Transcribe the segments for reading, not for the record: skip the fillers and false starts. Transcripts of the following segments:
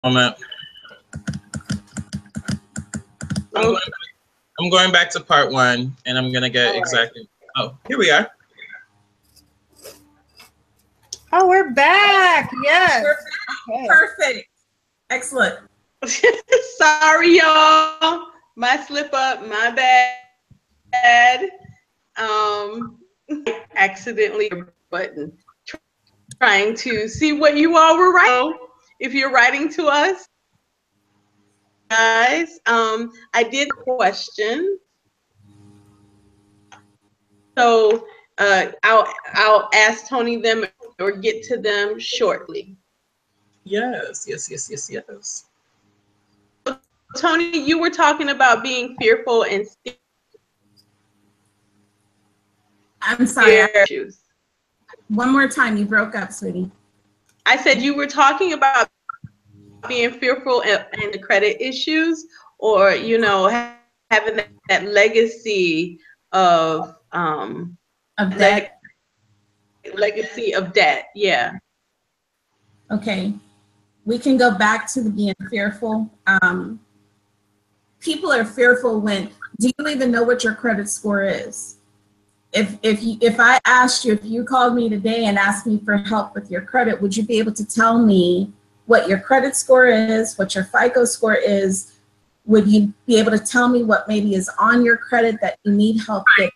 Moment. I'm going back to part one, and I'm gonna get exactly. Oh, here we are. Oh, we're back. Yes. Okay. Perfect. Excellent. Sorry, y'all. My slip up. My bad. Accidentally button. Trying to see what you all were writing. If you're writing to us, guys, I did a question. So I'll ask Tony them or get to them shortly. Yes. Tony, you were talking about being fearful and scared. I'm sorry. One more time, you broke up, sweetie. I said you were talking about being fearful and the credit issues, or having that legacy of debt. Legacy of debt. Yeah. Okay. We can go back to the being fearful. People are fearful when, do you even know what your credit score is? If I asked you, if you called me today and asked me for help with your credit, would you be able to tell me what your credit score is, what your FICO score is? Would you be able to tell me what maybe is on your credit that you need help with?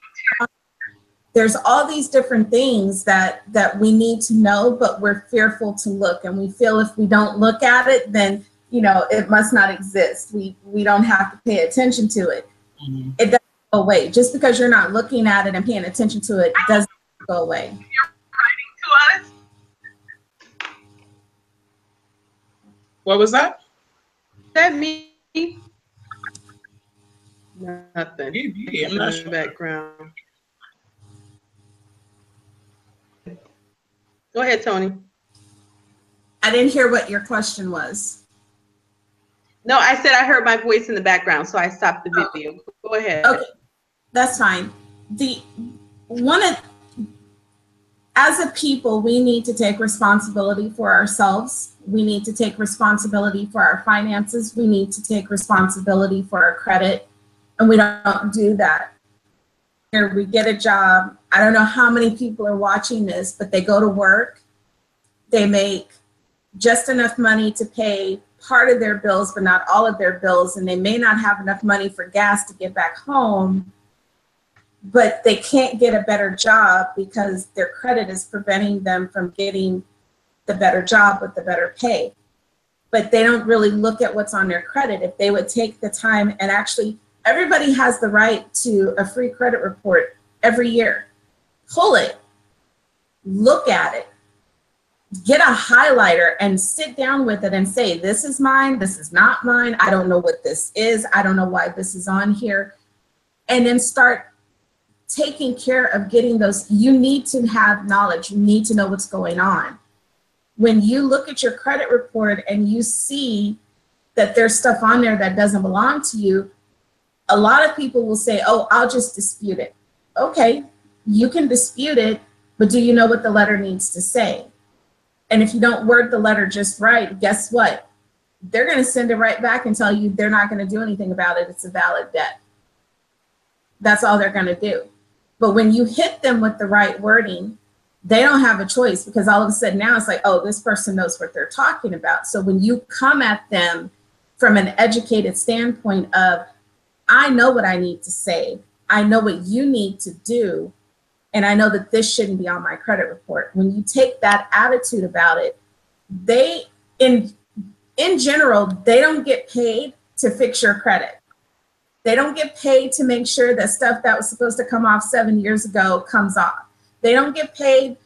There's all these different things that we need to know, but we're fearful to look, and we feel if we don't look at it, then it must not exist. We don't have to pay attention to it. Mm-hmm. It doesn't go away. Just because you're not looking at it and paying attention to it doesn't go away. You're writing to us? What was that? Is that me? Nothing. Maybe. I'm not sure. Background. Go ahead, Tony. I didn't hear what your question was. No, I said I heard my voice in the background, so I stopped the video. Go ahead. Okay, that's fine. As a people, we need to take responsibility for ourselves. We need to take responsibility for our finances. We need to take responsibility for our credit, and we don't do that. Here, we get a job. I don't know how many people are watching this, but they go to work. They make just enough money to pay part of their bills, but not all of their bills, and they may not have enough money for gas to get back home, but they can't get a better job because their credit is preventing them from getting the better job with the better pay. But they don't really look at what's on their credit. If they would take the time and actually, everybody has the right to a free credit report every year. Pull it, look at it, get a highlighter and sit down with it and say, this is mine, this is not mine, I don't know what this is, I don't know why this is on here. And then start taking care of getting those. You need to have knowledge, you need to know what's going on. When you look at your credit report and you see that there's stuff on there that doesn't belong to you, a lot of people will say, oh, I'll just dispute it. Okay, you can dispute it, but do you know what the letter needs to say? And if you don't word the letter just right, guess what? They're going to send it right back and tell you they're not going to do anything about it. It's a valid debt. That's all they're going to do. But when you hit them with the right wording, they don't have a choice, because all of a sudden now it's like, oh, this person knows what they're talking about. So when you come at them from an educated standpoint of, I know what I need to say, I know what you need to do, and I know that this shouldn't be on my credit report. When you take that attitude about it, they, in general, they don't get paid to fix your credit. They don't get paid to make sure that stuff that was supposed to come off 7 years ago comes off. They don't get paid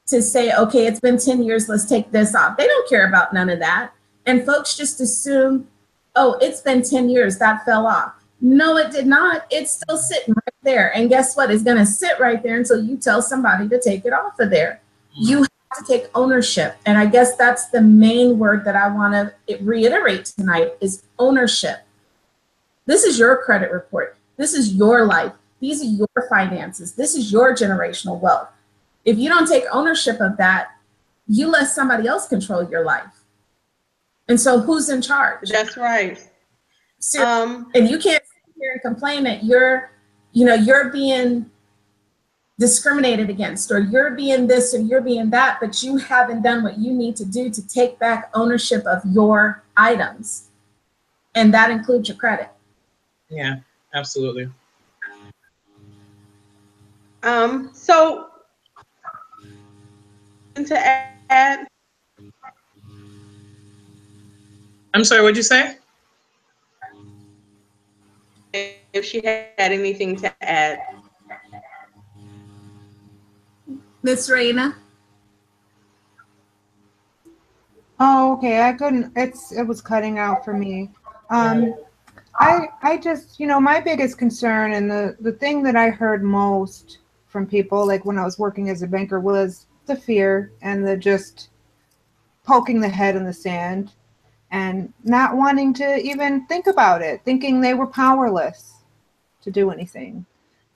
to say, okay, it's been 10 years, let's take this off. They don't care about none of that. And folks just assume, oh, it's been 10 years, that fell off. No, it did not. It's still sitting right there. And guess what? It's going to sit right there until you tell somebody to take it off of there. You have to take ownership. And I guess that's the main word that I want to reiterate tonight is ownership. This is your credit report. This is your life. These are your finances. This is your generational wealth. If you don't take ownership of that, you let somebody else control your life. And so who's in charge? That's right. And you can't sit here and complain that you're being discriminated against, or you're being this, or you're being that, but you haven't done what you need to do to take back ownership of your items. And that includes your credit. Yeah, absolutely. So to add, I'm sorry, what'd you say? if she had anything to add. Miss Raina? Oh, okay. I couldn't. It was cutting out for me. I just, my biggest concern and the thing that I heard most from people, like when I was working as a banker, was the fear and the just poking the head in the sand and not wanting to even think about it, thinking they were powerless to do anything.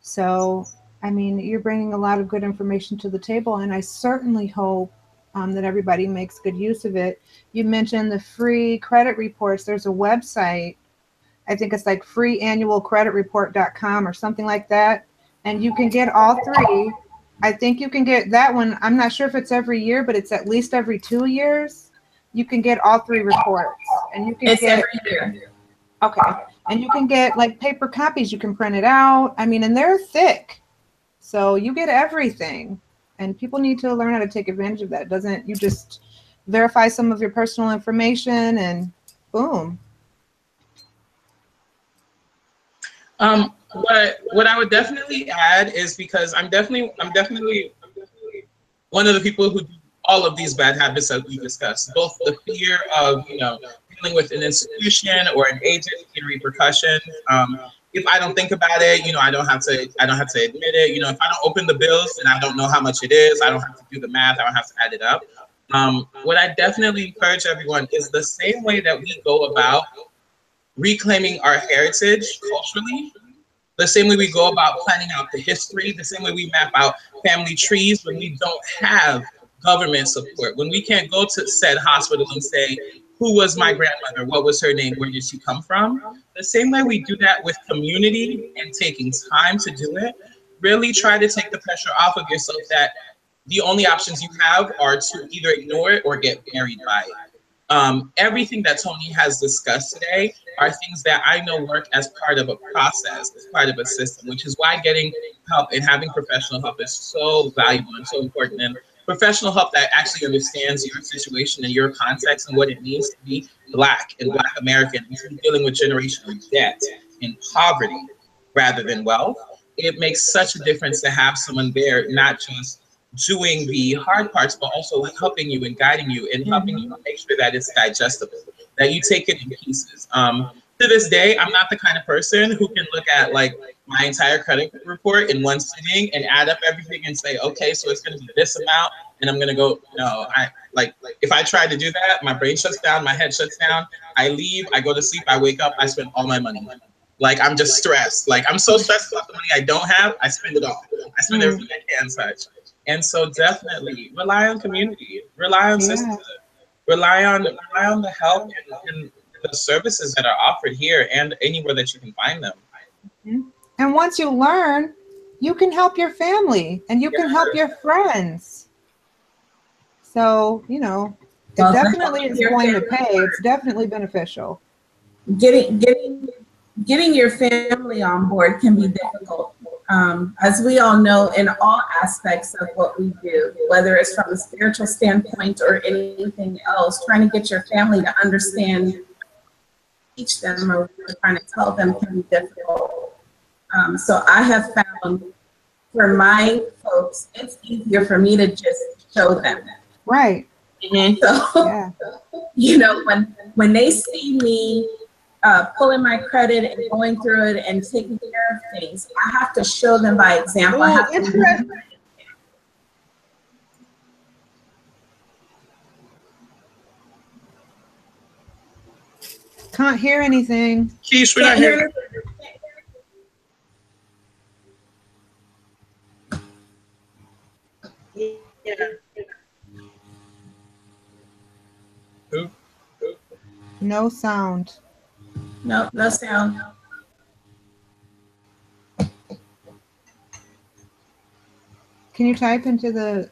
So, I mean, you're bringing a lot of good information to the table, and I certainly hope that everybody makes good use of it. You mentioned the free credit reports. There's a website, I think it's like freeannualcreditreport.com or something like that, and you can get all three. I think you can get that one. I'm not sure if it's every year, but it's at least every 2 years. You can get all three reports, and you can It's get every year. Okay. And you can get like paper copies. You can print it out. I mean, and they're thick. So you get everything. And people need to learn how to take advantage of that. It doesn't, you just verify some of your personal information and boom. What I would definitely add is, because I'm definitely one of the people who do all of these bad habits that we discussed, both the fear of, dealing with an institution or an agency and repercussions. If I don't think about it, I don't have to admit it. If I don't open the bills and I don't know how much it is, I don't have to do the math, I don't have to add it up. What I definitely encourage everyone is the same way that we go about reclaiming our heritage culturally, the same way we go about planning out the history, the same way we map out family trees when we don't have government support, when we can't go to said hospital and say, who was my grandmother? What was her name? Where did she come from? The same way we do that with community and taking time to do it, really try to take the pressure off of yourself that the only options you have are to either ignore it or get buried by it. Everything that Tony has discussed today are things that I know work as part of a process, as part of a system, which is why getting help and having professional help is so valuable and so important. And professional help that actually understands your situation and your context and what it means to be Black and Black American and dealing with generational debt and poverty rather than wealth. It makes such a difference to have someone there, not just doing the hard parts, but also helping you and guiding you and helping you make sure that it's digestible, that you take it in pieces. To this day, I'm not the kind of person who can look at like my entire credit report in one sitting and add up everything and say, okay, so it's going to be this amount, and I'm going to go. No, if I try to do that, my brain shuts down, my head shuts down. I leave, I go to sleep, I wake up, I spend all my money. Like I'm just stressed. Like I'm so stressed about the money I don't have, I spend it all. I spend everything I can, such. And so definitely rely on community, rely on sisterhood, rely on the help and the services that are offered here and anywhere that you can find them. And once you learn, you can help your family and you can help your friends. So, it definitely is going to pay. It's definitely beneficial. Getting your family on board can be difficult. As we all know, in all aspects of what we do, whether it's from a spiritual standpoint or anything else, trying to get your family to understand, teach them, or trying to tell them can be difficult. So I have found for my folks, it's easier for me to just show them. Right. So, when they see me pulling my credit and going through it and taking care of things, I have to show them by example. I have to Can't hear anything. Keish, we're not hearing. No sound. Nope, no sound. Can you type into the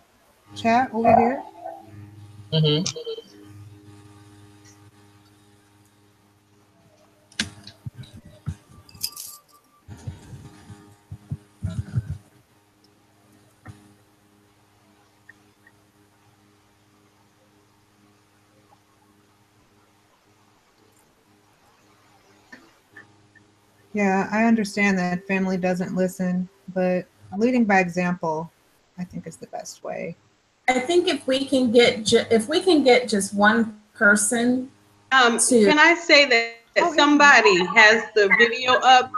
chat over here? Mm-hmm. Yeah, I understand that family doesn't listen, but leading by example, I think is the best way. I think if we can get just one person to Can I say that somebody has the video up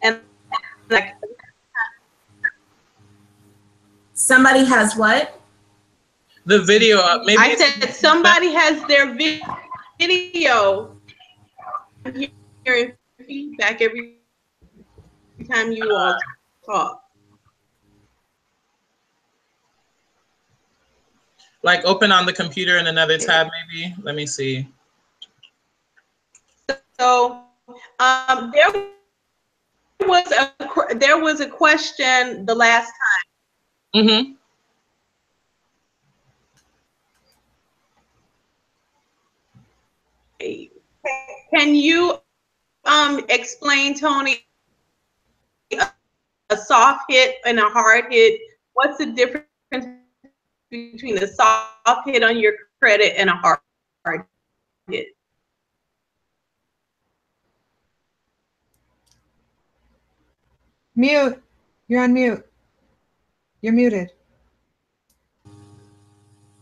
and like somebody has what? The video, maybe I said somebody has their video. I'm hearing feedback every time you all talk. like open on the computer in another tab, maybe. Let me see. So there was a question the last time. Mm-hmm. Can you explain, Tony, a soft hit and a hard hit? What's the difference between a soft hit on your credit and a hard hit? Mute. You're on mute. You're muted.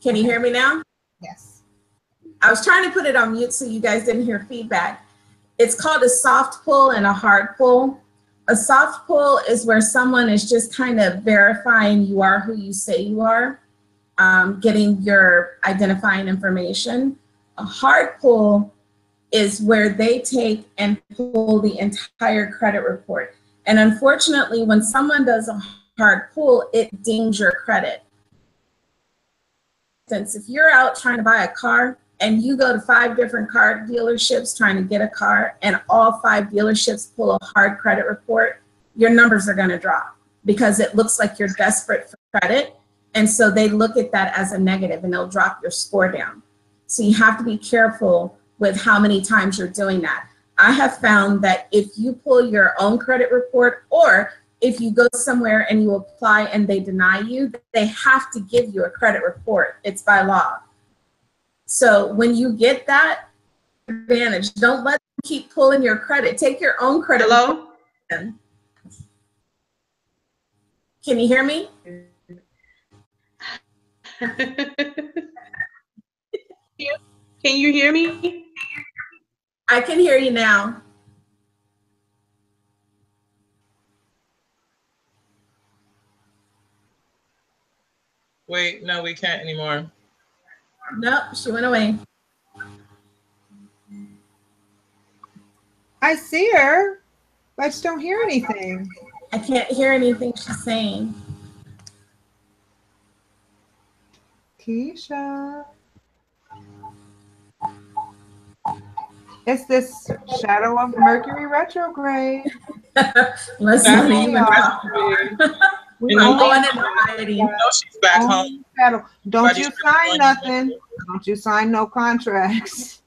Can you hear me now? Yes. I was trying to put it on mute so you guys didn't hear feedback. It's called a soft pull and a hard pull. A soft pull is where someone is just kind of verifying you are who you say you are, getting your identifying information. A hard pull is where they take and pull the entire credit report. And unfortunately, when someone does a hard pull, it dings your credit. Since if you're out trying to buy a car and you go to 5 different car dealerships trying to get a car and all 5 dealerships pull a hard credit report, your numbers are going to drop because it looks like you're desperate for credit. And so they look at that as a negative and they'll drop your score down. So you have to be careful with how many times you're doing that. I have found that if you pull your own credit report, or if you go somewhere and you apply and they deny you, they have to give you a credit report. It's by law. So when you get that advantage, don't let them keep pulling your credit. Take your own credit. Hello? Report. Can you hear me? Can you hear me? I can hear you now. Wait, no, we can't anymore. Nope, she went away. I see her, but I just don't hear anything. I can't hear anything she's saying. Keisha. It's this shadow of Mercury retrograde. Let's not even talk. We I'm only going into hiding. No, she's back home. shadow. Don't Everybody's you sign really nothing. Don't you sign no contracts.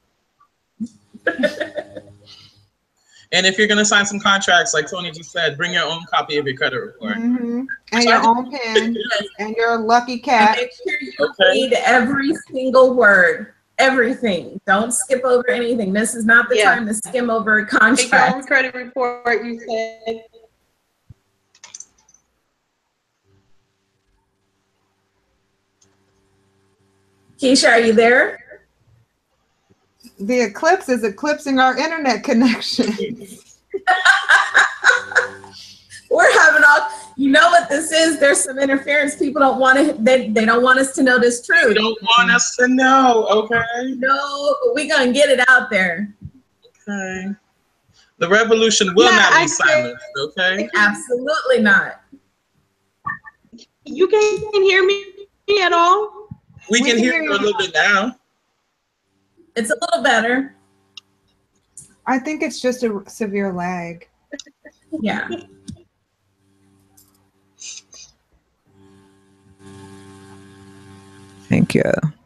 And if you're going to sign some contracts, like Tony just said, bring your own copy of your credit report. Mm-hmm. And your own pen and your lucky cat. Make sure you read every single word, everything. Don't skip over anything. This is not the time to skim over a contract. Take your own credit report, you said. Keisha, are you there? The eclipse is eclipsing our internet connection. We're having all, you know what this is? There's some interference. People don't want to, they don't want us to know this truth. They don't want us to know, okay? No, but we're going to get it out there. Okay. The revolution will not be silenced, okay? Absolutely not. You can't hear me at all? We can hear you a little bit now. It's a little better. I think it's just a severe lag. Yeah. Thank you.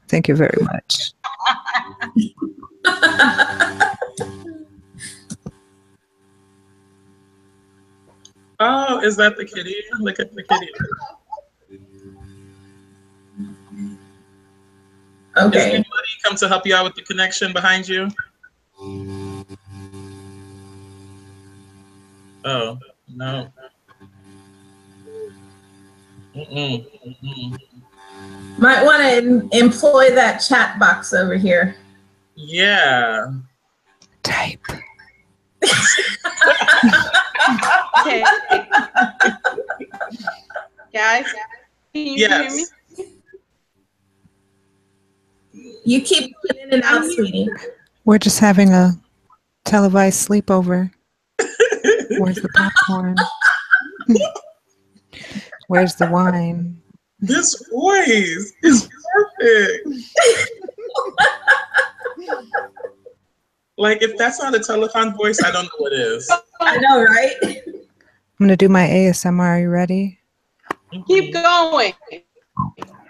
Thank you very much. Oh, is that the kitty? Look at the kitty. Okay. Is anybody come to help you out with the connection behind you? Oh, no. Might want to employ that chat box over here. Yeah. Type. Okay. Guys, can you hear me? You keep going in and out, sweetie. We're just having a televised sleepover. Where's the popcorn? Where's the wine? This voice is perfect. Like, if that's not a telethon voice, I don't know what is. I know, right? I'm going to do my ASMR. Are you ready? Keep going. Yeah.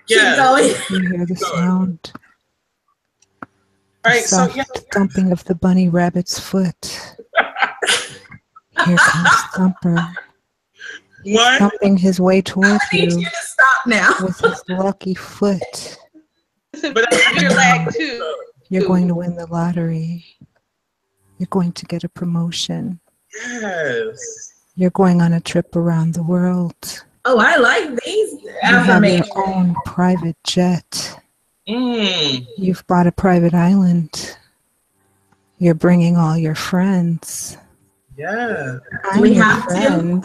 Keep going. You hear the sound. All right, so Soft thumping of the bunny rabbit's foot. Here comes Thumper. What? Thumping his way toward I need you you to stop now. with his lucky foot. But Your lag too. You're going to win the lottery. You're going to get a promotion. Yes. You're going on a trip around the world. Oh, I like these You have your affirmations. own private jet. Mm. You've bought a private island. You're bringing all your friends. Yeah. I'm we your have to? friend.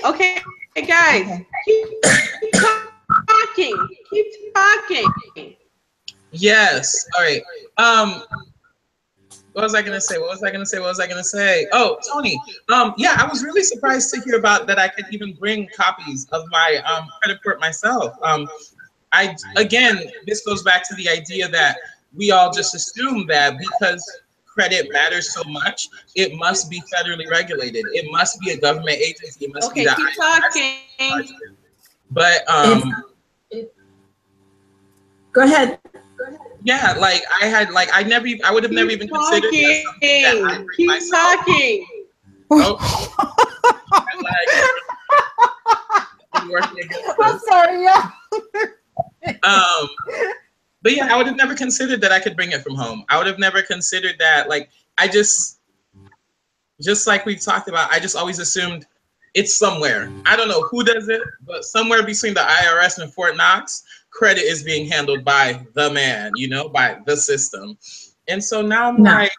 Okay, hey guys, keep talking. Keep talking. Yes. All right. What was I gonna say? Oh, Tony. Yeah, I was really surprised to hear about that I could even bring copies of my credit report myself. Again, this goes back to the idea that we all just assume that because credit matters so much, it must be federally regulated. It must be a government agency. It must be Okay, the keep talking. But Go ahead. yeah, like I would have never even considered that something that I bring Keep myself. talking. Oh. I'm sorry, yeah. But yeah, I would have never considered that I could bring it from home. I would have never considered that. Like, I just like we talked about, I just always assumed it's somewhere. I don't know who does it, but somewhere between the IRS and Fort Knox, credit is being handled by the man, by the system. And so now I'm like,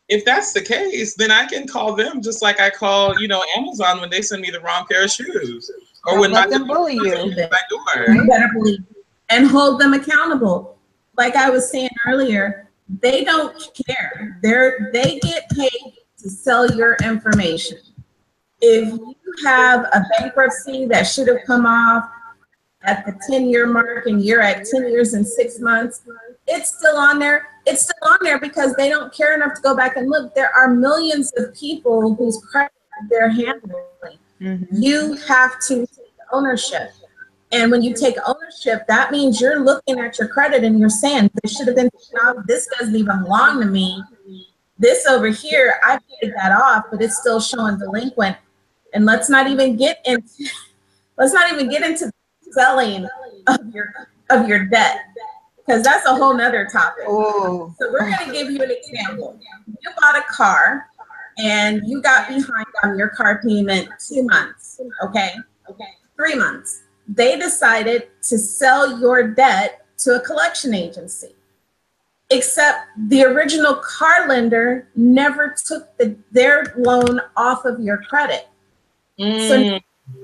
if that's the case, then I can call them just like I call, Amazon when they send me the wrong pair of shoes. Or when let them bully you. You better believe it. And hold them accountable. Like I was saying earlier, they don't care. They get paid to sell your information. If you have a bankruptcy that should have come off at the 10-year mark and you're at 10 years and 6 months, it's still on there. It's still on there because they don't care enough to go back and look. There are millions of people whose credit they're handling. Mm-hmm. You have to take ownership. And when you take ownership, that means you're looking at your credit and you're saying, this should have been taken off. This doesn't even belong to me. This over here, I paid that off, but it's still showing delinquent. And let's not even get into the selling of your debt, because that's a whole nother topic. Oh. So we're going to give you an example. You bought a car and you got behind on your car payment 2 months, okay? 3 months. They decided to sell your debt to a collection agency, except the original car lender never took their loan off of your credit. So you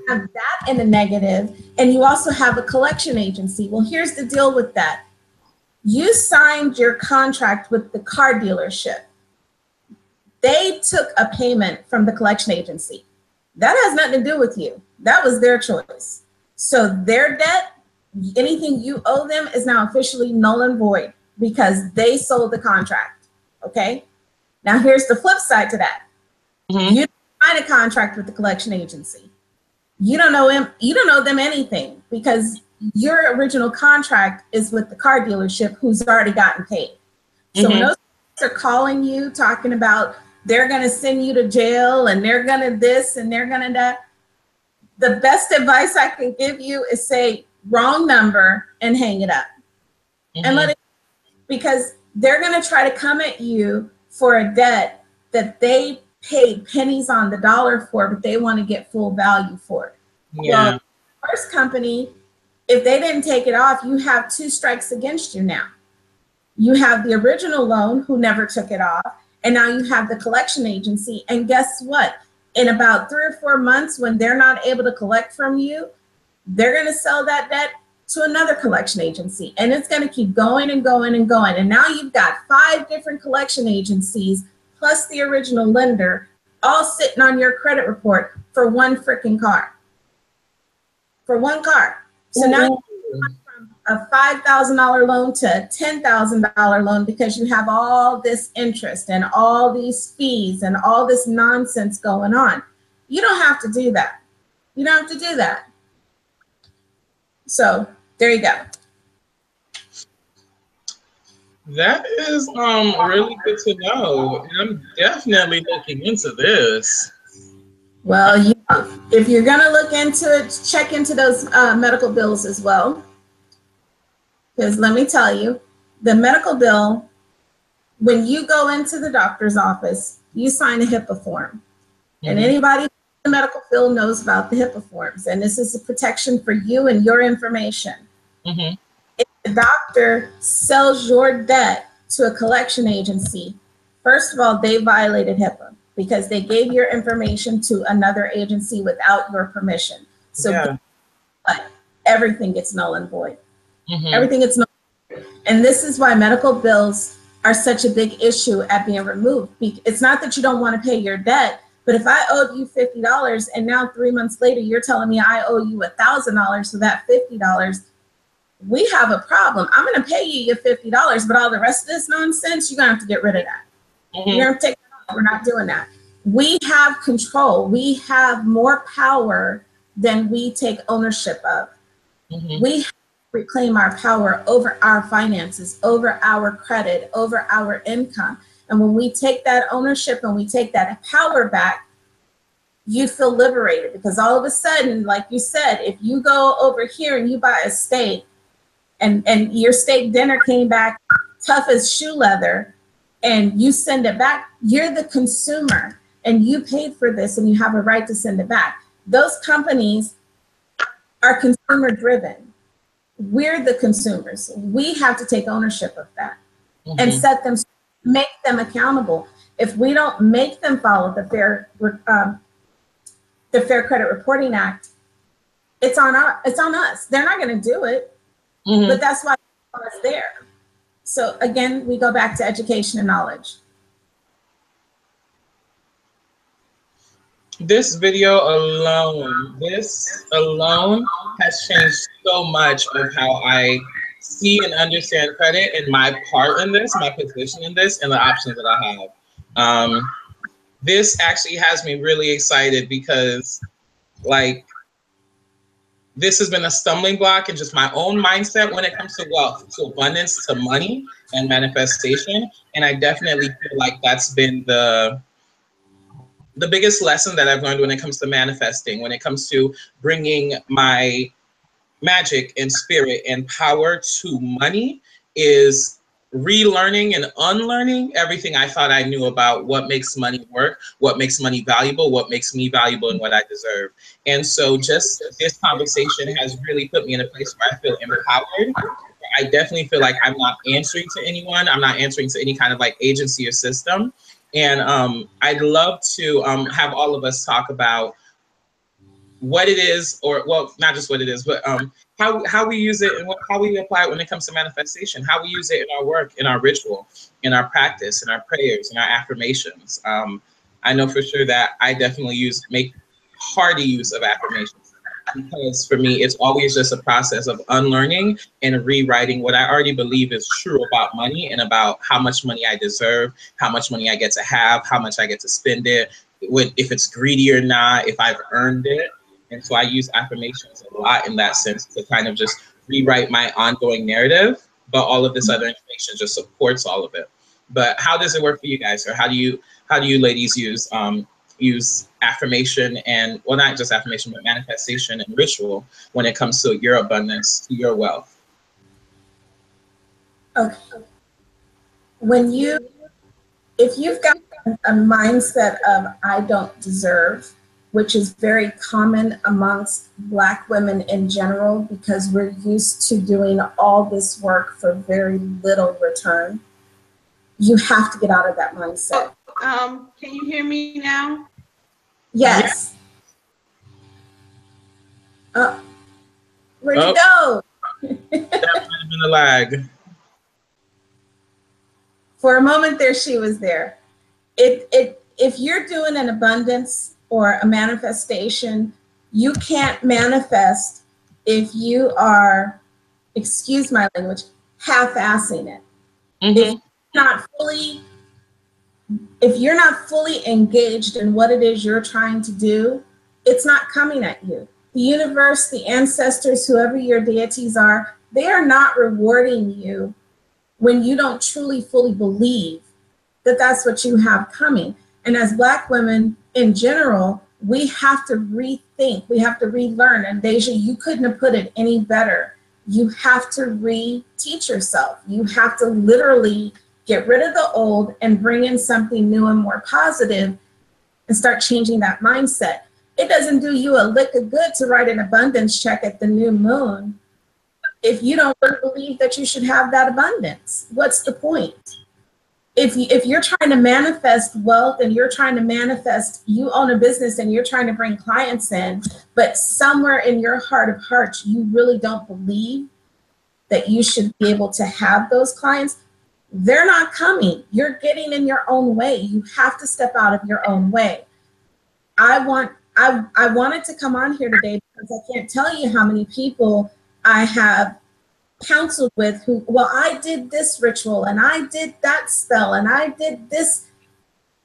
have that in a negative, and you also have a collection agency. Well, here's the deal with that. You signed your contract with the car dealership. They took a payment from the collection agency. That has nothing to do with you. That was their choice. So their debt, anything you owe them, is now officially null and void. because they sold the contract. Okay. Now here's the flip side to that. Mm-hmm. You sign a contract with the collection agency. You don't know him. You don't know them anything because your original contract is with the car dealership who's already gotten paid. So when those are calling you talking about they're going to send you to jail and they're going to this and they're going to that, the best advice I can give you is say wrong number and hang it up and let it, because they're going to try to come at you for a debt that they paid pennies on the dollar for, but they want to get full value for it. Yeah. Well, first company, if they didn't take it off, you have 2 strikes against you now. You have the original loan who never took it off, and now you have the collection agency. And guess what? In about 3 or 4 months, when they're not able to collect from you, they're going to sell that debt to another collection agency. And it's going to keep going and going and going. And now you've got 5 different collection agencies plus the original lender all sitting on your credit report for one freaking car. For one car. So now you're from a $5,000 loan to a $10,000 loan because you have all this interest and all these fees and all this nonsense going on. You don't have to do that. You don't have to do that. So there you go. That is really good to know. And I'm definitely looking into this. Well, if you're going to look into it, check into those medical bills as well. Because let me tell you, the medical bill, when you go into the doctor's office, you sign a HIPAA form. And anybody in the medical field knows about the HIPAA forms. And this is a protection for you and your information. If the doctor sells your debt to a collection agency, first of all, they violated HIPAA because they gave your information to another agency without your permission. So everything gets null and void. Everything gets null and void. And this is why medical bills are such a big issue at being removed. It's not that you don't want to pay your debt, but if I owed you $50 and now 3 months later you're telling me I owe you $1,000 for that $50, we have a problem. I'm going to pay you your $50, but all the rest of this nonsense, you're going to have to get rid of that. You're going to take that off. We're not doing that. We have control. We have more power than we take ownership of. We have to reclaim our power over our finances, over our credit, over our income. And when we take that ownership and we take that power back, you feel liberated because all of a sudden, like you said, if you go over here and you buy a steak, and your steak dinner came back tough as shoe leather and you send it back, you're the consumer and you paid for this and you have a right to send it back. Those companies are consumer driven. We're the consumers. We have to take ownership of that and set them, make them accountable. If we don't make them follow the Fair Credit Reporting Act, it's on us. They're not going to do it. But that's why it's there. So again, we go back to education and knowledge. This video alone, has changed so much of how I see and understand credit and my part in this, my position in this, and the options that I have. This actually has me really excited because, like, this has been a stumbling block in just my own mindset when it comes to wealth, to abundance, to money and manifestation. And I definitely feel like that's been the biggest lesson that I've learned when it comes to manifesting, when it comes to bringing my magic and spirit and power to money, is relearning and unlearning everything I thought I knew about what makes money work, what makes money valuable, what makes me valuable, and what I deserve. And so just this conversation has really put me in a place where I feel empowered. I definitely feel like I'm not answering to anyone. I'm not answering to any kind of like agency or system. And I'd love to have all of us talk about what it is, or well, not just what it is, but how we use it and how we apply it when it comes to manifestation, how we use it in our work, in our ritual, in our practice, in our prayers, in our affirmations. I know for sure that I definitely make hearty use of affirmations. because for me, it's always just a process of unlearning and rewriting what I already believe is true about money and about how much money I deserve, how much money I get to have, how much I get to spend it, if it's greedy or not, if I've earned it. And so I use affirmations a lot in that sense to kind of just rewrite my ongoing narrative, but all of this other information just supports all of it. But how does it work for you guys, or how do you ladies use affirmation and, well, not just affirmation, but manifestation and ritual when it comes to your abundance, to your wealth? Okay. If you've got a mindset of I don't deserve, which is very common amongst Black women in general, because we're used to doing all this work for very little return, you have to get out of that mindset. Can you hear me now? Yes. Where'd you go? That might have been a lag. For a moment there, she was there. If you're doing an abundance or a manifestation, you can't manifest if you are, excuse my language, half-assing it. Mm-hmm. If you're not fully engaged in what it is you're trying to do, it's not coming at you. The universe, the ancestors, whoever your deities are, they are not rewarding you when you don't truly fully believe that that's what you have coming. And as Black women in general, we have to rethink, we have to relearn. And Deja, you couldn't have put it any better. You have to reteach yourself. You have to literally get rid of the old and bring in something new and more positive and start changing that mindset. It doesn't do you a lick of good to write an abundance check at the new moon if you don't really believe that you should have that abundance. What's the point? If you're trying to manifest wealth and you're trying to manifest, you own a business and you're trying to bring clients in, but somewhere in your heart of hearts, you really don't believe that you should be able to have those clients, they're not coming. You're getting in your own way. You have to step out of your own way. I wanted to come on here today because I can't tell you how many people I have counseled with who, well, I did this ritual and I did that spell and I did this.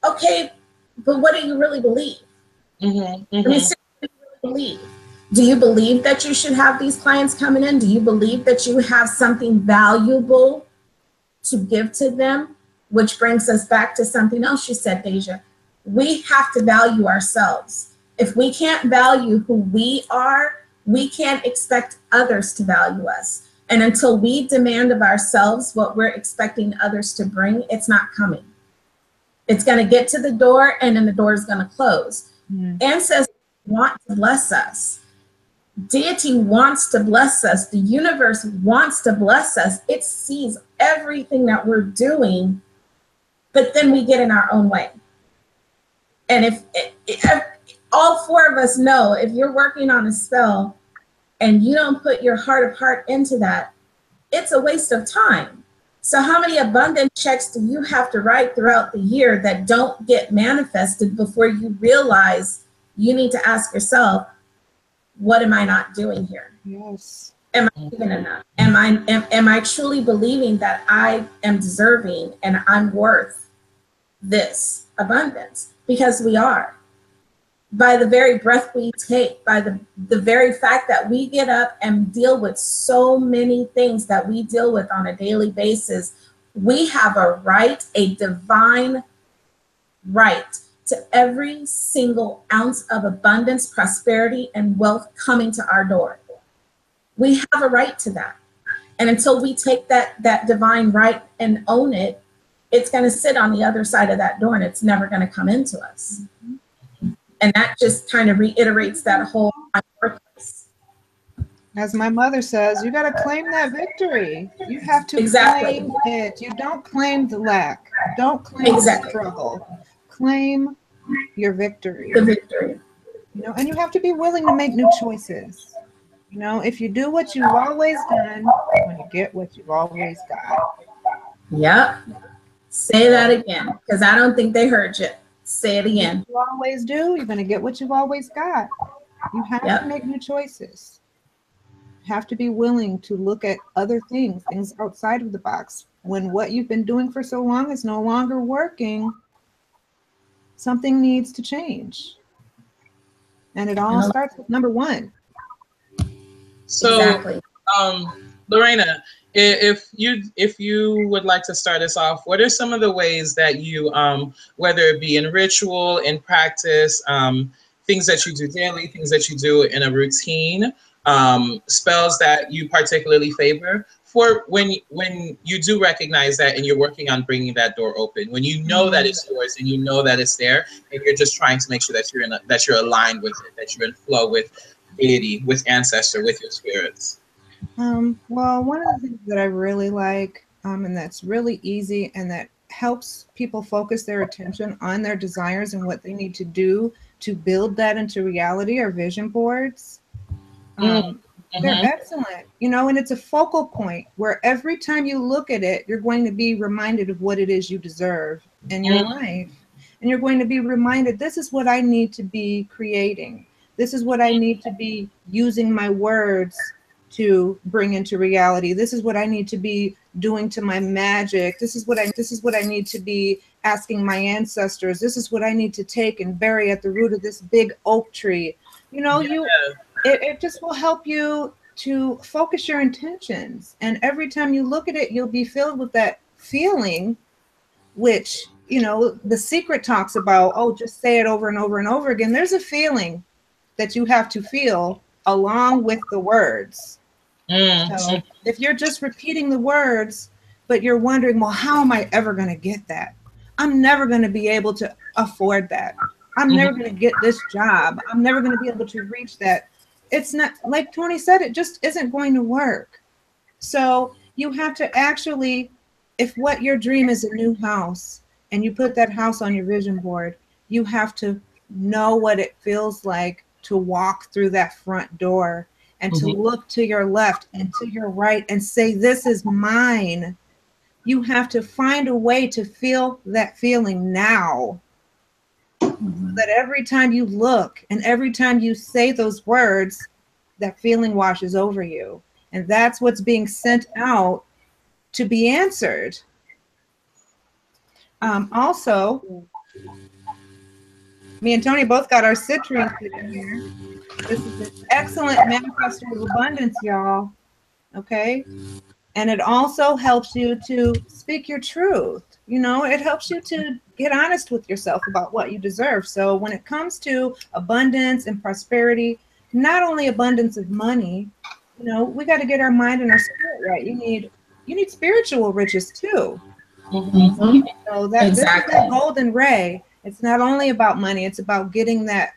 Okay, but what do you really believe? Mm-hmm. I mean, seriously, what do you really believe? Do you believe that you should have these clients coming in? Do you believe that you have something valuable to give to them? Which brings us back to something else you said, Deja. We have to value ourselves. If we can't value who we are, we can't expect others to value us. And until we demand of ourselves what we're expecting others to bring, it's not coming. It's going to get to the door and then the door is going to close. Ancestors want to bless us. Deity wants to bless us. The universe wants to bless us. It sees everything that we're doing, but then we get in our own way. And if all four of us know, if you're working on a spell and you don't put your heart of heart into that, it's a waste of time. So how many abundance checks do you have to write throughout the year that don't get manifested before you realize you need to ask yourself, what am I not doing here? Yes. Am I even enough? Am I truly believing that I am deserving and I'm worth this abundance? Because we are. By the very breath we take, by the very fact that we get up and deal with so many things that we deal with on a daily basis, we have a right, a divine right to every single ounce of abundance, prosperity, and wealth coming to our door. We have a right to that. And until we take that divine right and own it, it's going to sit on the other side of that door and it's never going to come into us. And that just kind of reiterates that whole purpose. As my mother says, you got to claim that victory. You have to Exactly. claim it. You don't claim the lack. Don't claim the struggle. Claim your victory. The victory. You know, and you have to be willing to make new choices. You know, if you do what you've always done, you're going to get what you've always got. Yep. Say that again, because I don't think they heard you. Say it again. What you always do, you're going to get what you've always got. You have to make new choices. You have to be willing to look at other things outside of the box. When what you've been doing for so long is no longer working, something needs to change. And it all starts with number one. So, Exactly. Lorena, if you would like to start us off, what are some of the ways that you, whether it be in ritual, in practice, things that you do daily, things that you do in a routine, spells that you particularly favor for when you do recognize that and you're working on bringing that door open, when you know that it's yours and you know that it's there, and you're just trying to make sure that you're aligned with it, that you're in flow with deity, with ancestor, with your spirits. Well, one of the things that I really like, and that's really easy and that helps people focus their attention on their desires and what they need to do to build that into reality are vision boards. They're excellent, you know, and it's a focal point where every time you look at it, you're going to be reminded of what it is you deserve in your life. And you're going to be reminded, this is what I need to be creating. This is what I need to be using my words to bring into reality. This is what I need to be doing to my magic. This is what I need to be asking my ancestors. This is what I need to take and bury at the root of this big oak tree. You know, it just will help you to focus your intentions. And every time you look at it, you'll be filled with that feeling, which, you know, The Secret talks about, oh, just say it over and over and over again. There's a feeling that you have to feel along with the words. So if you're just repeating the words, but you're wondering, well, how am I ever going to get that? I'm never going to be able to afford that. I'm never going to get this job. I'm never going to be able to reach that. It's not, like Tony said, it just isn't going to work. So you have to actually, if what your dream is a new house and you put that house on your vision board, you have to know what it feels like to walk through that front door and to look to your left and to your right and say, this is mine. You have to find a way to feel that feeling now. That every time you look and every time you say those words, that feeling washes over you. And that's what's being sent out to be answered. Also, me and Tony both got our citrine in here. This is an excellent manifestor of abundance, y'all. Okay? And it also helps you to speak your truth. You know, it helps you to get honest with yourself about what you deserve. So when it comes to abundance and prosperity, not only abundance of money, you know, we got to get our mind and our spirit right. You need spiritual riches too. So that this is that golden ray. It's not only about money, it's about getting that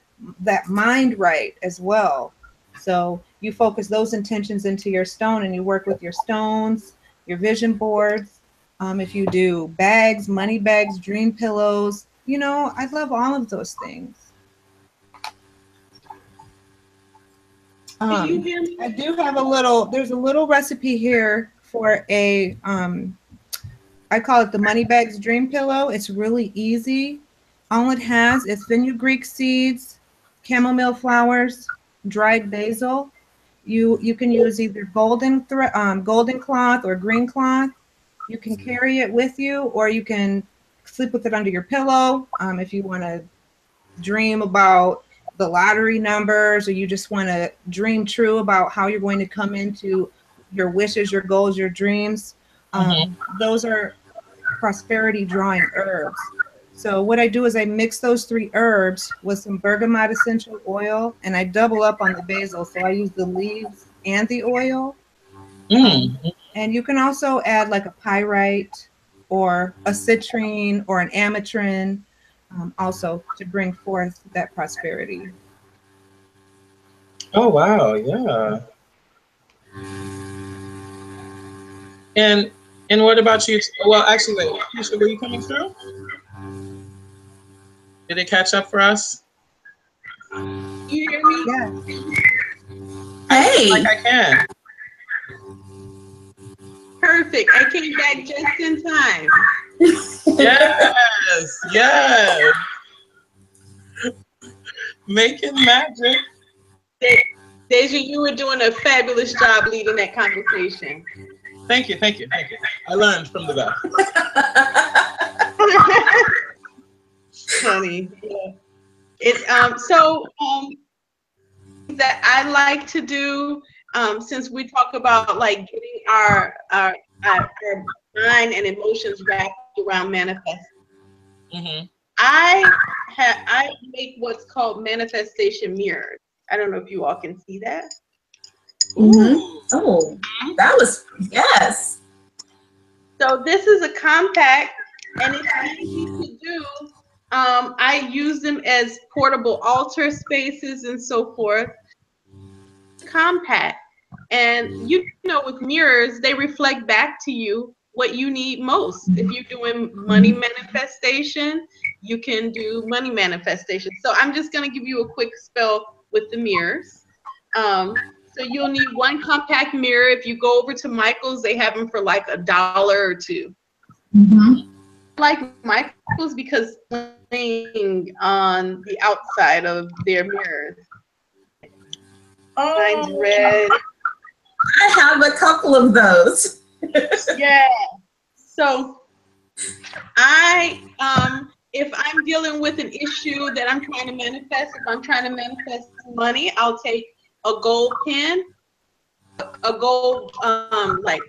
mind right as well. So you focus those intentions into your stone and you work with your stones, your vision boards. If you do bags, money bags, dream pillows, you know, I love all of those things. I do have there's a little recipe here for a, I call it the money bags dream pillow. It's really easy. All it has is fenugreek seeds, chamomile flowers, dried basil. You can use either golden cloth or green cloth. You can carry it with you, or you can sleep with it under your pillow. If you want to dream about the lottery numbers, or you just want to dream true about how you're going to come into your wishes, your goals, your dreams. Those are prosperity drawing herbs. So what I do is I mix those 3 herbs with some bergamot essential oil, and I double up on the basil. So I use the leaves and the oil. And you can also add like a pyrite or a citrine or an ametrine, also to bring forth that prosperity. Oh, wow. Yeah. And what about you? Well, actually, wait, Keisha, were you coming through? Did it catch up for us? You hear me? Yeah. Hey. Like I can. Perfect. I came back just in time. Yes. Yes. Making magic. Deja, you were doing a fabulous job leading that conversation. Thank you, thank you, thank you. I learned from the best. Honey, yeah. That I like to do, since we talk about like getting our mind and emotions wrapped around manifesting. Mm-hmm. I make what's called manifestation mirrors. I don't know if you all can see that. Mm-hmm. Oh, that was, yes. So this is a compact, and it's easy to do. I use them as portable altar spaces and so forth. Compact, and you know, with mirrors, they reflect back to you what you need most. If you're doing money manifestation, you can do money manifestation. So I'm just going to give you a quick spell with the mirrors. So you'll need one compact mirror. If you go over to Michael's, they have them for like $1 or $2. Mm-hmm. I like Michael's because on the outside of their mirrors. Mine's red. I have a couple of those. Yeah. So if I'm dealing with an issue that I'm trying to manifest, if I'm trying to manifest money, I'll take a gold pen, a gold like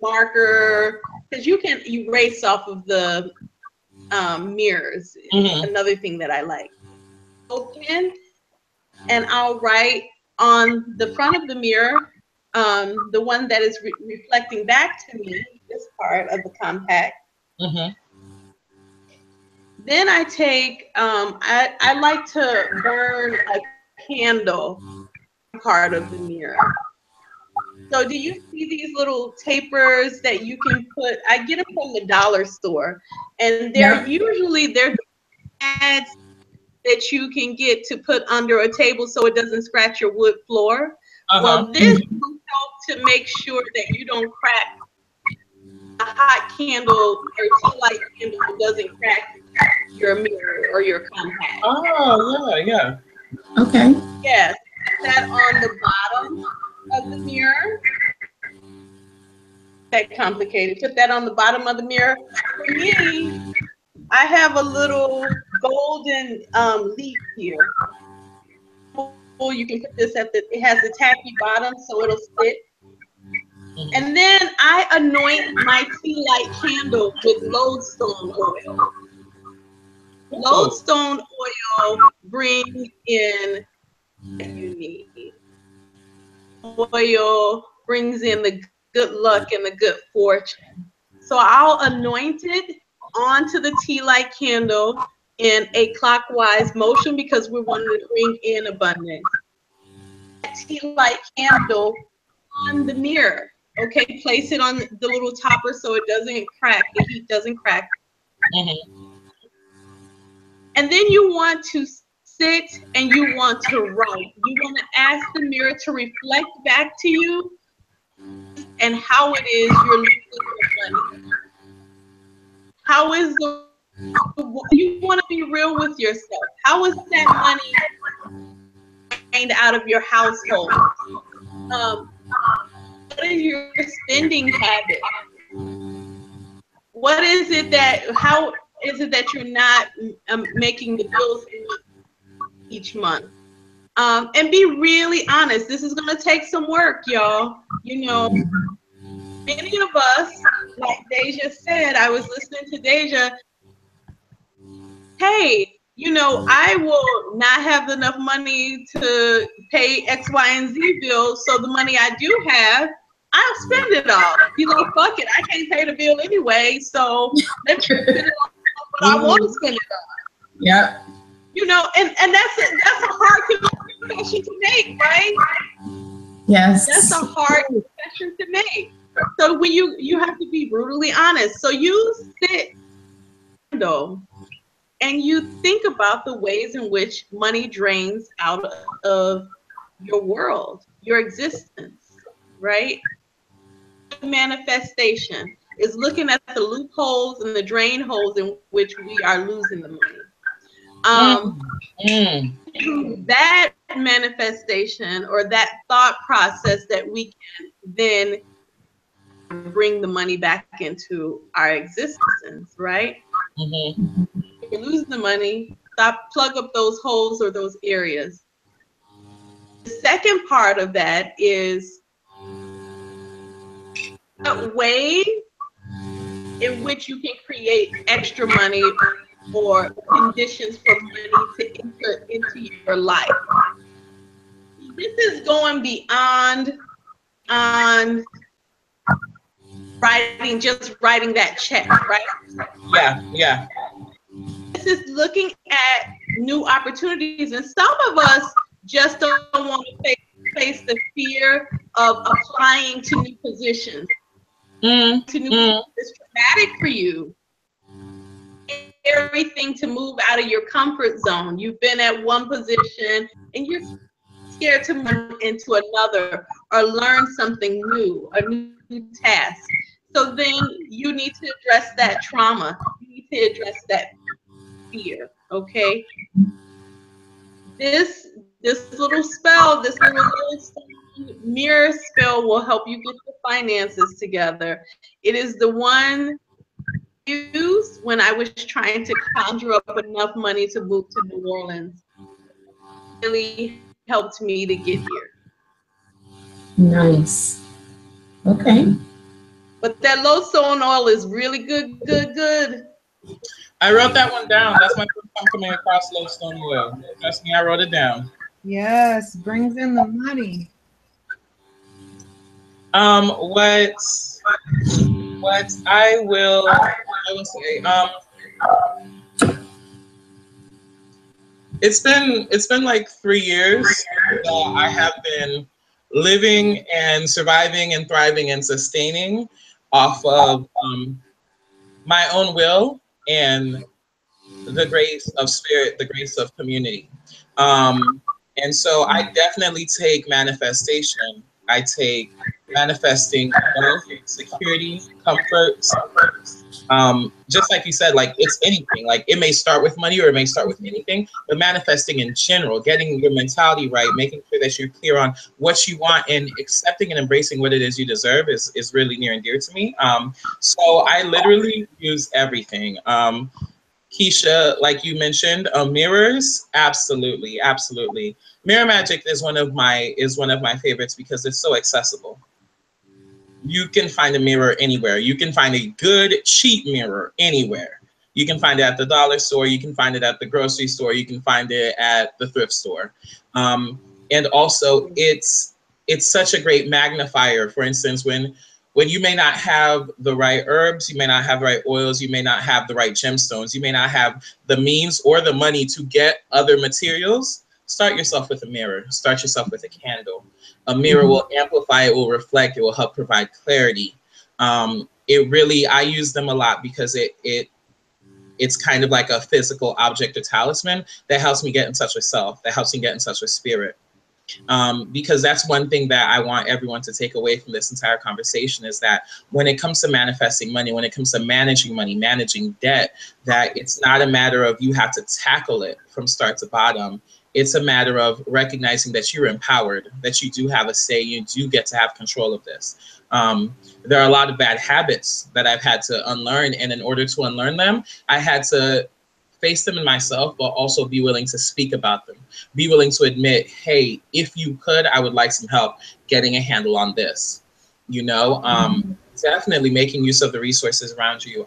marker, because you can erase off of the mirrors. Mm-hmm. Another thing that I like. Gold pen, and I'll write on the front of the mirror, the one that is reflecting back to me, this part of the compact. Mm-hmm. Then I take, I like to burn a candle part of the mirror. So do you see these little tapers that you can put? I get them from the dollar store, and they're usually ads that you can get to put under a table so it doesn't scratch your wood floor. Well, this will help to make sure that you don't crack a hot candle or tea light candle doesn't crack your mirror or your compact. Oh, yeah. Okay. Yes, put that on the bottom of the mirror. That complicated. Put that on the bottom of the mirror. For me, I have a little golden leaf here. You can put this it has a tacky bottom so it'll sit. And then I anoint my tea light candle with lodestone oil. Lodestone oil brings in what you need. Oil brings in the good luck and the good fortune. So I'll anoint it onto the tea light candle in a clockwise motion because we want to bring in abundance. Tea light candle on the mirror. Okay, place it on the little topper so it doesn't crack, the heat doesn't crack. Mm-hmm. And then you want to sit and you want to write. You want to ask the mirror to reflect back to you and how it is you're losing your money. How is you want to be real with yourself. How is that money drained out of your household? What is your spending habit? What is it how is it that you're not making the bills each month? And be really honest. This is going to take some work, y'all. You know, many of us, like Deja said, I was listening to Deja, hey, you know, I will not have enough money to pay X, Y, and Z bills. So the money I do have, I'll spend it all. You know, fuck it. I can't pay the bill anyway. So let me spend it on what I want to spend it on. Yeah. You know, and that's a hard confession to make, right? Yes. That's a hard confession to make. So when you have to be brutally honest. So you sit and you think about the ways in which money drains out of your world, your existence, right? Manifestation is looking at the loopholes and the drain holes in which we are losing the money. Through that manifestation or that thought process that we can then bring the money back into our existence, right? Mm-hmm. If you're losing the money, plug up those holes or those areas. The second part of that is a way in which you can create extra money or conditions for money to enter into your life. This is going beyond on writing that check, right? Yeah. This is looking at new opportunities, and some of us just don't want to face the fear of applying to new positions. It's traumatic for you. Everything to move out of your comfort zone. You've been at one position and you're scared to move into another or learn something new, a new task. So then you need to address that trauma. You need to address that fear, okay? This little spell, this little mirror spell will help you get the finances together. It is the one used when I was trying to conjure up enough money to move to New Orleans. It really helped me to get here. Nice. Okay. But that lodestone oil is really good. I wrote that one down. That's my first time coming across lodestone oil. Trust me, I wrote it down. Yes, brings in the money. What I will say, it's been like 3 years that I have been living and surviving and thriving and sustaining off of my own will and the grace of spirit, the grace of community. And so I definitely take manifestation. I take manifesting wealth, security, comfort. Just like you said, like it's anything. Like it may start with money or it may start with anything, but manifesting in general, getting your mentality right, making sure that you're clear on what you want and accepting and embracing what it is you deserve is really near and dear to me. So I literally use everything. Keisha, like you mentioned, mirrors, absolutely. Mirror magic is one of my favorites because it's so accessible. You can find a mirror anywhere. You can find a good, cheap mirror anywhere. You can find it at the dollar store. You can find it at the grocery store. You can find it at the thrift store. And also, it's such a great magnifier. For instance, when you may not have the right herbs, you may not have the right oils, you may not have the right gemstones, you may not have the means or the money to get other materials, start yourself with a mirror. Start yourself with a candle. A mirror will amplify, it will reflect, it will help provide clarity. I use them a lot because it's kind of like a physical object or talisman that helps me get in touch with self, that helps me get in touch with spirit. Because that's one thing that I want everyone to take away from this entire conversation is that when it comes to manifesting money, when it comes to managing money, managing debt, that it's not a matter of you have to tackle it from start to bottom. It's a matter of recognizing that you're empowered, that you do have a say, you do get to have control of this. There are a lot of bad habits that I've had to unlearn, and in order to unlearn them, I had to face them in myself, but also be willing to speak about them. Be willing to admit, hey, if you could, I would like some help getting a handle on this. Definitely making use of the resources around you.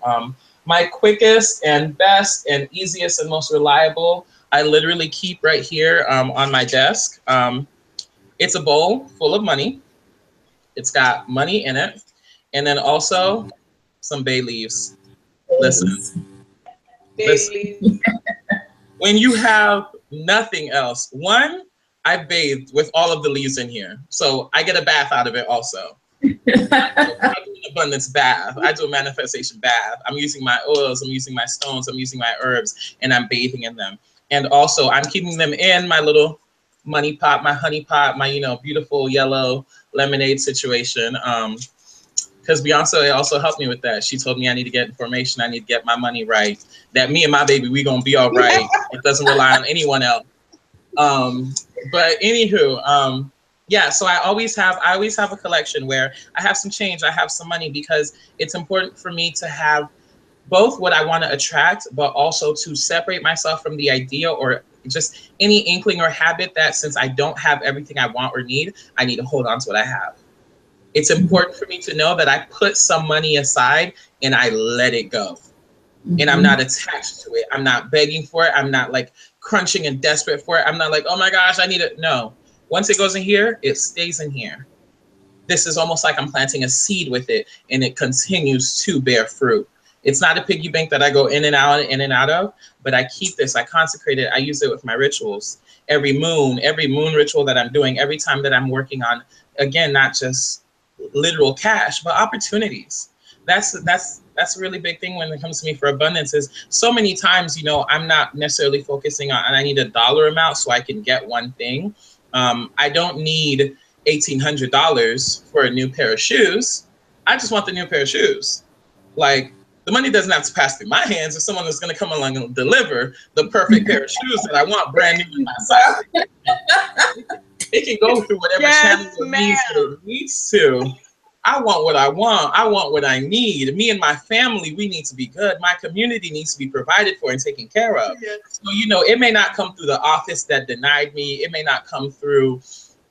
My quickest and best and easiest and most reliable, I literally keep right here on my desk. It's a bowl full of money. It's got money in it. And then also some bay leaves. Listen. When you have nothing else, one, I bathed with all of the leaves in here. So I get a bath out of it also. I do an abundance bath. I do a manifestation bath. I'm using my oils, I'm using my stones, I'm using my herbs, and I'm bathing in them. And also I'm keeping them in my little money pot, my honey pot, my beautiful yellow lemonade situation. because Beyonce also helped me with that. She told me I need to get information. I need to get my money right. That me and my baby, we gonna be all right. It doesn't rely on anyone else. But anywho, yeah. So I always have a collection where I have some change, I have some money, because it's important for me to have both what I want to attract, but also to separate myself from the idea or just any inkling or habit that since I don't have everything I want or need, I need to hold on to what I have. It's important for me to know that I put some money aside and I let it go. And I'm not attached to it. I'm not begging for it. I'm not like crunching and desperate for it. I'm not like, oh my gosh, I need it. No. Once it goes in here, it stays in here. This is almost like I'm planting a seed with it and it continues to bear fruit. It's not a piggy bank that I go in and out of, but I keep this, I consecrate it, I use it with my rituals. Every moon ritual that I'm doing, every time that I'm working on, again, not just literal cash, but opportunities. That's a really big thing when it comes to me for abundance. Is so many times, you know, I'm not necessarily focusing on, and I need a dollar amount so I can get one thing. I don't need $1,800 for a new pair of shoes. I just want the new pair of shoes. Like, the money doesn't have to pass through my hands if someone is going to come along and deliver the perfect pair of shoes that I want brand new in my size. It can go through whatever channel it needs to. I want what I want. I want what I need. Me and my family, we need to be good. My community needs to be provided for and taken care of. Yes. So, you know, it may not come through the office that denied me. It may not come through,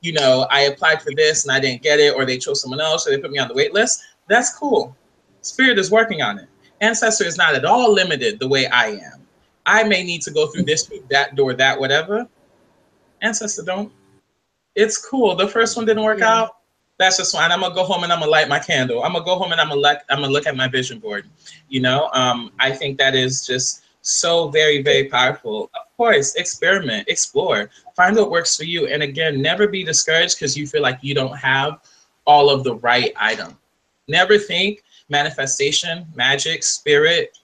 you know, I applied for this and I didn't get it, or they chose someone else, or they put me on the wait list. That's cool. Spirit is working on it. Ancestor is not at all limited the way I am. I may need to go through this, that door, that, whatever. Ancestor don't. It's cool. The first one didn't work out. That's just fine. I'm gonna go home and I'm gonna light my candle. I'm gonna go home and I'm gonna look at my vision board. You know, I think that is just so very, very powerful. Of course, experiment, explore, find what works for you. And again, never be discouraged because you feel like you don't have all of the right item. Never think manifestation, magic, spirit,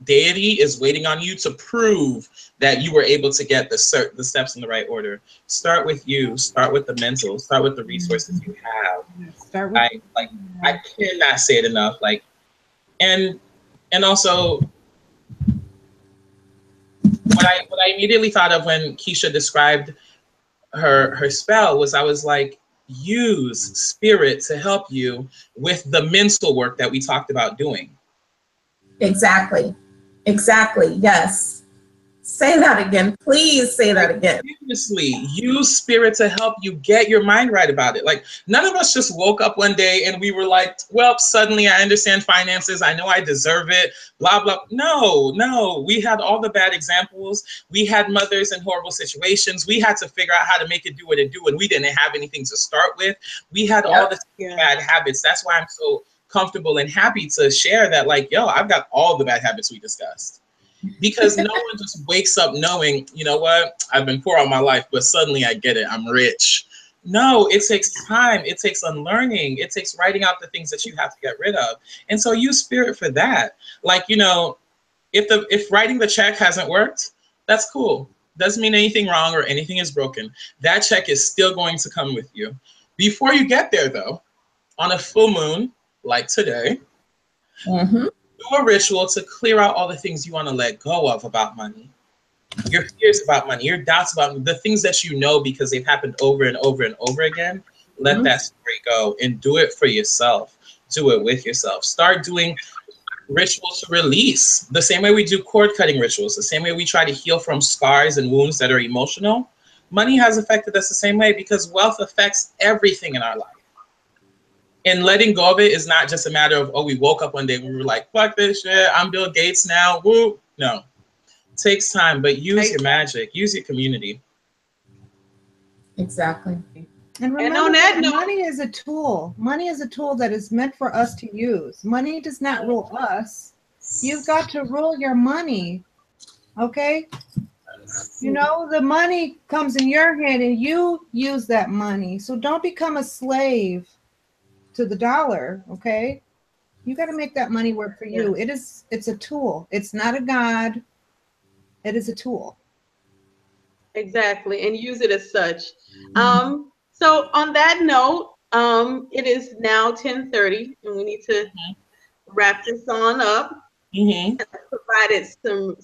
deity is waiting on you to prove that you were able to get the steps in the right order. Start with you. Start with the mental. Start with the resources you have. Start with I cannot say it enough. Like, and also, what I immediately thought of when Keisha described her spell was, I was like, use spirit to help you with the mental work that we talked about doing. Exactly. Yes. Say that again. Please say that again. Seriously, use spirit to help you get your mind right about it. Like, none of us just woke up one day and we were like, well, suddenly I understand finances. I know I deserve it, blah, blah. No. We had all the bad examples. We had mothers in horrible situations. We had to figure out how to make it do what it do, and we didn't have anything to start with. We had all the bad habits. That's why I'm so comfortable and happy to share that, like, yo, I've got all the bad habits we discussed. Because no one just wakes up knowing, you know what, I've been poor all my life, but suddenly I get it, I'm rich. No, it takes time. It takes unlearning. It takes writing out the things that you have to get rid of. And so use spirit for that. Like, you know, if writing the check hasn't worked, that's cool. Doesn't mean anything wrong or anything is broken. That check is still going to come with you. Before you get there, though, on a full moon, like today, do a ritual to clear out all the things you want to let go of about money. Your fears about money, your doubts about money, the things that you know because they've happened over and over and over again. Let that story go and do it for yourself. Do it with yourself. Start doing rituals to release. The same way we do cord cutting rituals, the same way we try to heal from scars and wounds that are emotional. Money has affected us the same way because wealth affects everything in our life. And letting go of it is not just a matter of, oh, we woke up one day and we were like, fuck this shit, I'm Bill Gates now, woo. No, it takes time, but use your magic, use your community. Exactly. And remember that money is a tool. Money is a tool that is meant for us to use. Money does not rule us. You've got to rule your money, okay? You know, the money comes in your hand and you use that money. So don't become a slave to the dollar, okay? You got to make that money work for you. It's a tool. It's not a god. It is a tool. Exactly, and use it as such. So on that note, It is now 10:30, and we need to wrap this on up. Mm-hmm. Provided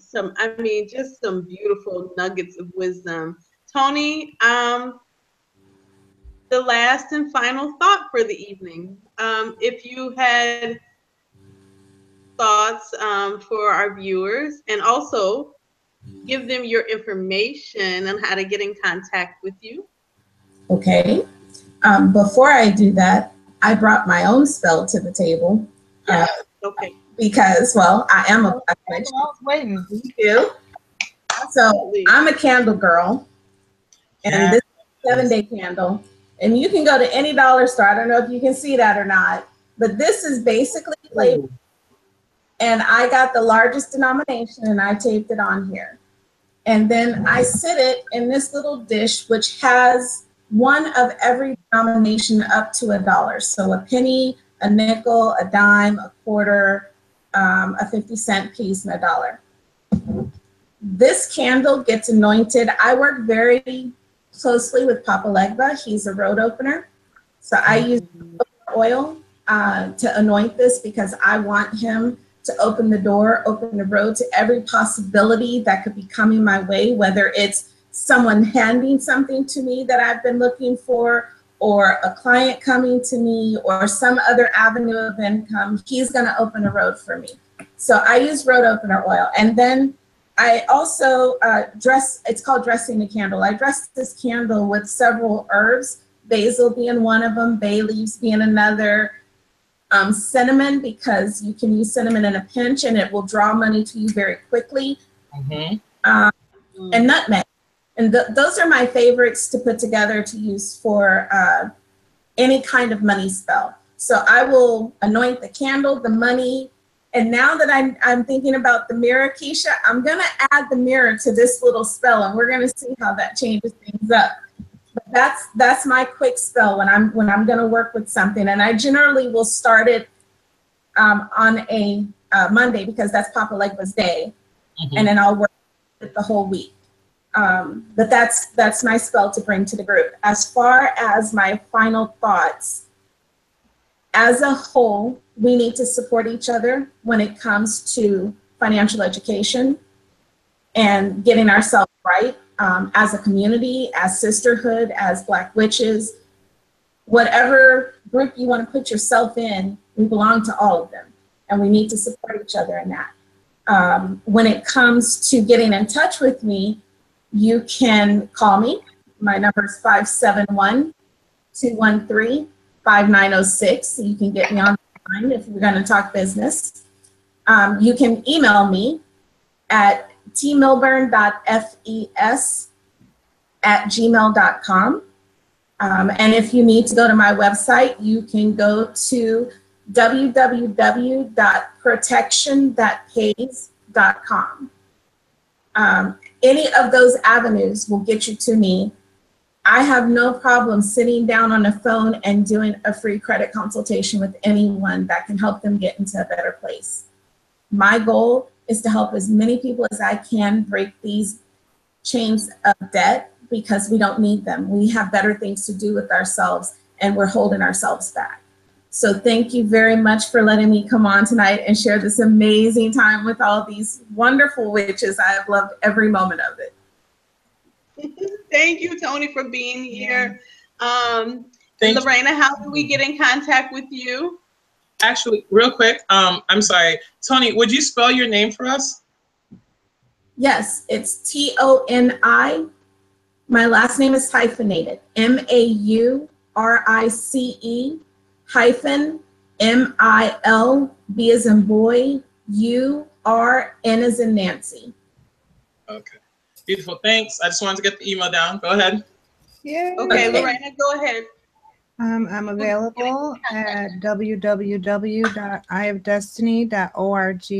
some, I mean, just some beautiful nuggets of wisdom. Tony, the last and final thought for the evening. If you had thoughts for our viewers, and also give them your information on how to get in contact with you. Okay. Before I do that, I brought my own spell to the table. Okay. Because, well, I am a Black witch. I was waiting. You do. So I'm a candle girl, and this is a 7-day candle. And you can go to any dollar store. I don't know if you can see that or not, but this is basically flavor. And I got the largest denomination, and I taped it on here. And then I sit it in this little dish, which has one of every denomination up to $1. So a penny, a nickel, a dime, a quarter, a 50-cent piece, and $1. This candle gets anointed. I work very closely with Papa Legba. He's a road opener. So I use oil to anoint this because I want him to open the door, open the road to every possibility that could be coming my way, whether it's someone handing something to me that I've been looking for, or a client coming to me, or some other avenue of income. He's going to open a road for me. So I use road opener oil. And then I also it's called dressing the candle. I dress this candle with several herbs, basil being one of them, bay leaves being another, cinnamon, because you can use cinnamon in a pinch and it will draw money to you very quickly, and nutmeg. And those are my favorites to put together to use for any kind of money spell. So I will anoint the candle, the money, and now that I'm thinking about the mirror, Keisha, I'm gonna add the mirror to this little spell, and we're gonna see how that changes things up. But that's my quick spell when I'm gonna work with something, and I generally will start it on a Monday because that's Papa Legba's day, and then I'll work it the whole week. But that's my spell to bring to the group. As far as my final thoughts, as a whole, we need to support each other when it comes to financial education and getting ourselves right, as a community, as sisterhood, as Black witches, whatever group you want to put yourself in, we belong to all of them, and we need to support each other in that. When it comes to getting in touch with me, you can call me. My number is 571-213-5906. So you can get me on the line if we're going to talk business. You can email me at tmilburn.fes@gmail.com. And if you need to go to my website, you can go to www.protection.pays.com. Any of those avenues will get you to me. I have no problem sitting down on the phone and doing a free credit consultation with anyone that can help them get into a better place. My goal is to help as many people as I can break these chains of debt, because we don't need them. We have better things to do with ourselves, and we're holding ourselves back. So thank you very much for letting me come on tonight and share this amazing time with all these wonderful witches. I have loved every moment of it. Thank you, Tony, for being here. Lorena, how do we get in contact with you? Actually, real quick, I'm sorry. Tony, would you spell your name for us? Yes, it's Toni. My last name is hyphenated, MAURICE -MIL, B as in boy, UR, N as in Nancy. Okay, beautiful, thanks. I just wanted to get the email down. Go ahead. Yeah. Okay, Lorena, go ahead. I'm available at www.eyeofdestiny.org,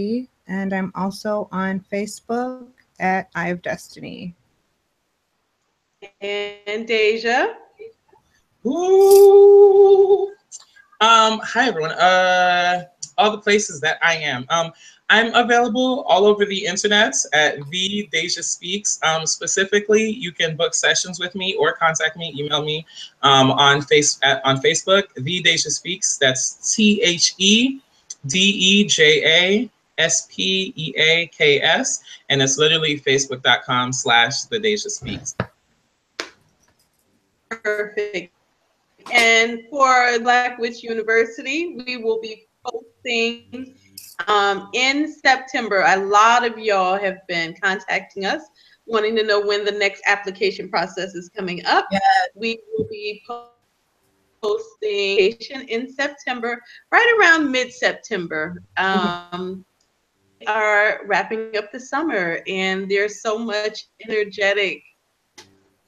and I'm also on Facebook at Eye of Destiny. And Deja. Ooh. Hi everyone. All the places that I am. I'm available all over the internet at The Deja Speaks. Specifically, you can book sessions with me or contact me, email me on Facebook, The Deja Speaks. That's TheDejaSpeaks, and it's literally facebook.com/The Deja Speaks. Perfect. And for Black Witch University, we will be posting in September. A lot of y'all have been contacting us, wanting to know when the next application process is coming up. Yes. We will be posting in September, right around mid-September. We are wrapping up the summer, and there's so much energetic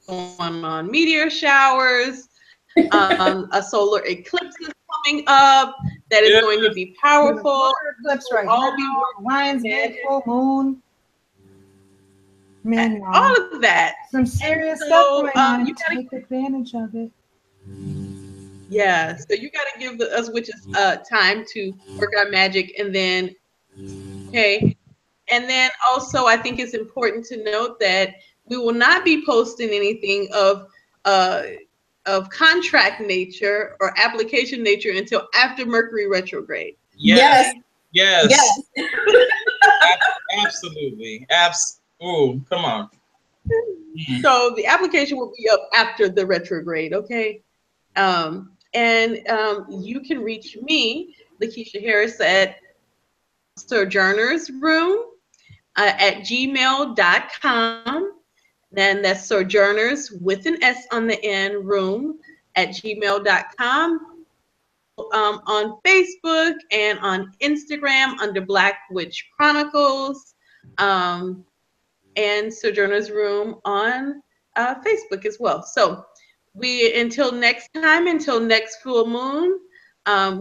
going on. Meteor showers, a solar eclipse is coming up that is going to be powerful. Eclipse right All now. be Lions Gate, full moon. Man, all of that. some serious So, stuff going on. you gotta Take advantage of it. Yeah, so you got to give us witches time to work our magic, and then and then also I think it's important to note that we will not be posting anything of contract nature or application nature until after Mercury retrograde. Yes. Absolutely. Oh, come on. So the application will be up after the retrograde, okay? You can reach me, Lakeisha Harris, at Sojourner's Room at gmail.com. Then that's Sojourners with an S on the end, room at gmail.com. On Facebook and on Instagram under Black Witch Chronicles, and Sojourner's Room on Facebook as well. So until next time, until next full moon,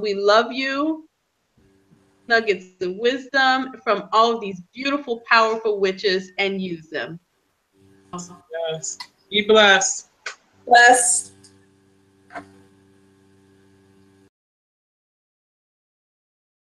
we love you. Nuggets of wisdom from all of these beautiful, powerful witches, and use them. Yes. Be blessed. Bless.